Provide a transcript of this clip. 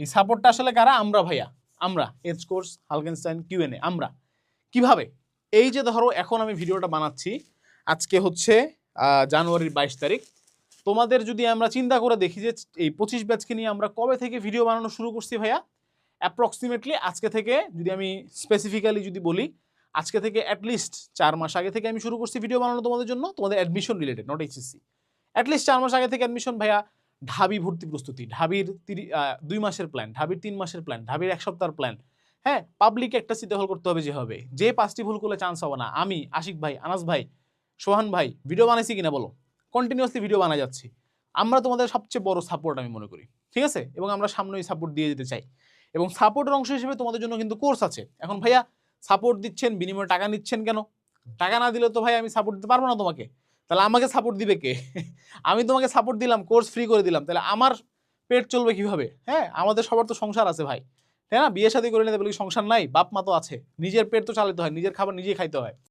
এই সাপোর্টটা আসলে কারা? আমরা ভাইয়া, আমরা এজ কোর্স, হালকেনস্টাইন, কিউএনএ। আমরা কিভাবে? এই যে ধরো এখন আমি ভিডিওটা বানাচ্ছি, আজকে হচ্ছে জানুয়ারির 22 তারিখ। তোমাদের যদি আমরা চিন্তা করে দেখি যে এই 25 ব্যাচকে নিয়ে আমরা কবে থেকে ভিডিও বানানো শুরু করছি ভাইয়া, অ্যাপ্রক্সিমেটলি আজকে থেকে যদি আমি স্পেসিফিক্যালি যদি বলি, আজকে থেকে অ্যাটলিস্ট 4 মাস আগে থেকে আমি শুরু করছি ভিডিও বানানো তোমাদের জন্য, তোমাদের admission related, not HSC. At least 4 মাস আগে থেকে অ্যাডমিশন ভাইয়া, ঢাবি ভর্তি প্রস্তুতি, ঢাবির 2 মাসের প্ল্যান, ঢাবির 3 মাসের প্ল্যান, ঢাবির 1 সপ্তাহের প্ল্যান। হ্যাঁ, পাবলিক একটা সিটি হল করতে হবে, যে 5টি ভুল করলে চান্স হবে না। আমি, আশিক ভাই, আনাস ভাই, সোহান ভাই ভিডিও বানাইছি কিনা বলো? কন্টিনিউয়াসলি ভিডিও বানাই যাচ্ছি। আমরা তোমাদের সবচেয়ে বড় সাপোর্ট আমি মনে করি, ঠিক আছে? এবং আমরা সামনেই সাপোর্ট দিয়ে যেতে চাই। এবং সাপোর্টের অংশ হিসেবে তোমাদের জন্য কিন্তু কোর্স আছে। এখন ভাইয়া সাপোর্ট দিচ্ছেন, বিনিময়ে টাকা নিচ্ছেন কেন? টাকা না দিলে তো ভাই আমি সাপোর্ট দিতে পারবো না তোমাকে। তাহলে আমাকে সাপোর্ট দিবে কে? আমি তোমাকে সাপোর্ট দিলাম, কোর্স ফ্রি করে দিলাম, তাহলে আমার পেট চলবে কিভাবে? হ্যাঁ, আমাদের সবার তো সংসার আছে ভাই, তাই না? বিয়ে শাদী করে নিতে বলে সংসার নাই? বাপ মা তো আছে, নিজের পেট তো চালাতে হয়, নিজের খাবার নিজেই খাইতে হয়।